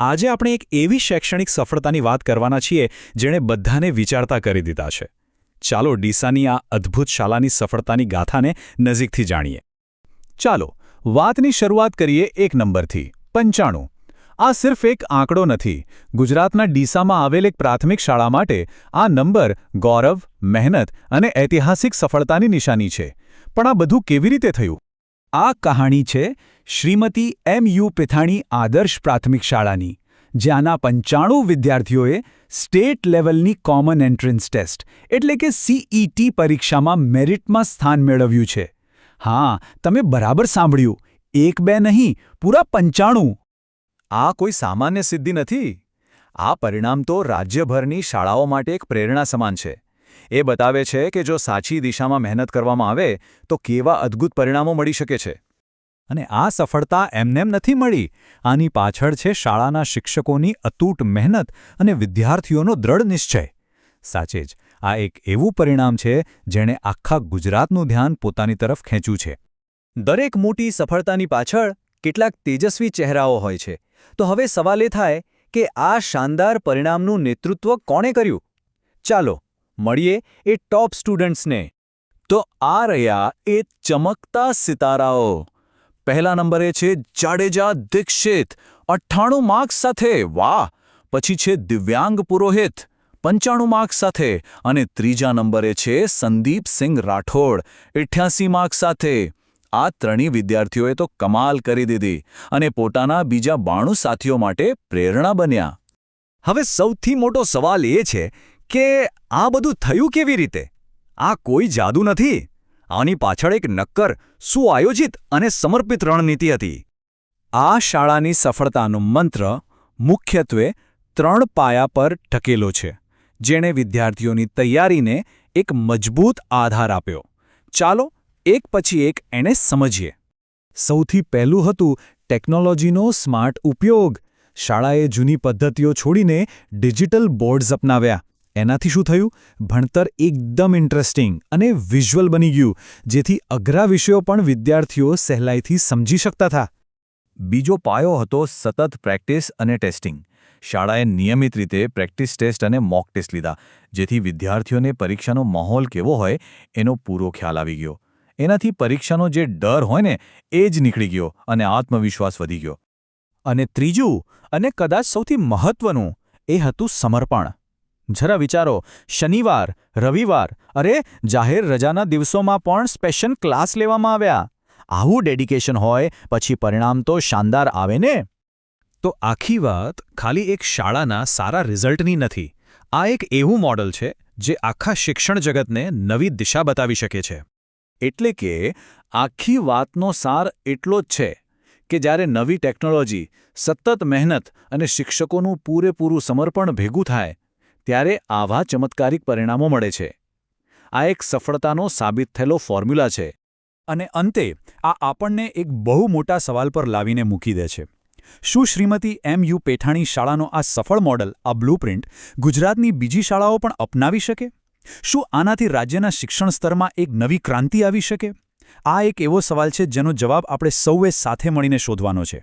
આજે આપણે એક એવી શૈક્ષણિક સફળતાની વાત કરવાના છીએ જેણે બધાને વિચારતા કરી દીધા છે. ચાલો ડીસાની આ અદ્ભુત શાળાની સફળતાની ગાથાને નજીકથી જાણીએ. ચાલો વાતની શરૂઆત કરીએ એક નંબરથી 95. આ સિર્ફ એક આંકડો નથી. ગુજરાતના ડીસામાં આવેલ એક પ્રાથમિક શાળા માટે આ નંબર ગૌરવ, મહેનત અને ઐતિહાસિક સફળતાની નિશાની છે. પણ આ બધું કેવી રીતે થયું? આ કહાણી છે શ્રીમતી M.U. પિથાણી આદર્શ પ્રાથમિક શાળાની, જ્યાંના 95 વિદ્યાર્થીઓએ સ્ટેટ લેવલની કોમન એન્ટ્રન્સ ટેસ્ટ એટલે કે CET પરીક્ષામાં મેરિટમાં સ્થાન મેળવ્યું છે. હા, તમે બરાબર સાંભળ્યું, એક બે નહીં, પૂરા 95. આ કોઈ સામાન્ય સિદ્ધિ નથી. આ પરિણામ તો રાજ્યભરની શાળાઓ માટે એક પ્રેરણા સમાન છે. એ બતાવે છે કે જો સાચી દિશામાં મહેનત કરવામાં આવે તો કેવા અદ્ભુત પરિણામો મળી શકે છે. અને આ સફળતા એમનેમ નથી મળી. આની પાછળ છે શાળાના શિક્ષકોની અતૂટ મહેનત અને વિદ્યાર્થીઓનો દ્રઢ નિશ્ચય. સાચે જ આ એક એવું પરિણામ છે જેણે આખા ગુજરાતનું ધ્યાન પોતાની તરફ ખેંચ્યું છે. દરેક મોટી સફળતાની પાછળ કેટલાક તેજસ્વી ચહેરાઓ હોય છે. તો હવે સવાલ એ થાય કે આ શાનદાર પરિણામનું નેતૃત્વ કોણે કર્યું? ચાલો મળીએ એ ટોપ સ્ટુડન્ટ્સને. તો આ રહ્યા એ ચમકતા સિતારાઓ. પહેલા નંબરે છે જાડેજા દીક્ષિત, 98 માર્ક્સ સાથે. વાહ! પછી છે દિવ્યાંગ પુરોહિત, 95 માર્ક્સ સાથે. અને ત્રીજા નંબરે છે સંદીપસિંહ રાઠોડ, 88 માર્ક્સ સાથે. આ ત્રણેય વિદ્યાર્થીઓએ તો કમાલ કરી દીધી અને પોતાના બીજા 92 સાથીઓ માટે પ્રેરણા બન્યા. હવે સૌથી મોટો સવાલ એ છે કે આ બધું થયું કેવી રીતે? આ કોઈ જાદુ નથી. આની પાછળ એક નક્કર, સુઆયોજિત અને સમર્પિત રણનીતિ હતી. આ શાળાની સફળતાનો મંત્ર મુખ્યત્વે 3 પાયા પર ટકેલો છે, જેણે વિદ્યાર્થીઓની તૈયારીને એક મજબૂત આધાર આપ્યો. ચાલો એક પછી એક એને સમજીએ. સૌથી પહેલું હતું ટેકનોલોજીનો સ્માર્ટ ઉપયોગ. શાળાએ જૂની પદ્ધતિઓ છોડીને ડિજિટલ બોર્ડ્સ અપનાવ્યા. એનાથી શું થયું? ભણતર એકદમ ઇન્ટરેસ્ટિંગ અને વિઝ્યુઅલ બની ગયું, જેથી અઘરા વિષયો પણ વિદ્યાર્થીઓ સહેલાઈથી સમજી શકતા હતા. બીજો પાયો હતો સતત પ્રેક્ટિસ અને ટેસ્ટિંગ. શાળાએ નિયમિત રીતે પ્રેક્ટિસ ટેસ્ટ અને મોક ટેસ્ટ લીધા, જેથી વિદ્યાર્થીઓને પરીક્ષાનો માહોલ કેવો હોય એનો પૂરો ખ્યાલ આવી ગયો. એનાથી પરીક્ષાનો જે ડર હોય ને એ જ નીકળી ગયો અને આત્મવિશ્વાસ વધી ગયો. અને ત્રીજું અને કદાચ સૌથી મહત્વનું એ હતું સમર્પણ. જરા વિચારો, શનિવાર, રવિવાર, અરે જાહેર રજાના દિવસોમાં પણ સ્પેશિયલ ક્લાસ લેવામાં આવ્યા. આવું ડેડિકેશન હોય પછી પરિણામ તો શાનદાર આવે ને. તો આખી વાત ખાલી એક શાળાના સારા રિઝલ્ટની નથી. આ એક એવું મોડલ છે જે આખા શિક્ષણ જગતને નવી દિશા બતાવી શકે છે. એટલે કે આખી વાતનો સાર એટલો જ છે કે જ્યારે નવી ટેકનોલોજી, સતત મહેનત અને શિક્ષકોનું પૂરેપૂરું સમર્પણ ભેગું થાય ત્યારે આવા ચમત્કારિક પરિણામો મળે છે. આ એક સફળતાનો સાબિત થયેલો ફોર્મ્યુલા છે. અને અંતે આ આપણને એક બહુ મોટા સવાલ પર લાવીને મૂકી દે છે. શું શ્રીમતી M.U. પેઠાણી શાળાનો આ સફળ મોડલ, આ બ્લુપ્રિન્ટ ગુજરાતની બીજી શાળાઓ પણ અપનાવી શકે? શું આનાથી રાજ્યના શિક્ષણ સ્તરમાં એક નવી ક્રાંતિ આવી શકે? આ એક એવો સવાલ છે જેનો જવાબ આપણે સૌએ સાથે મળીને શોધવાનો છે.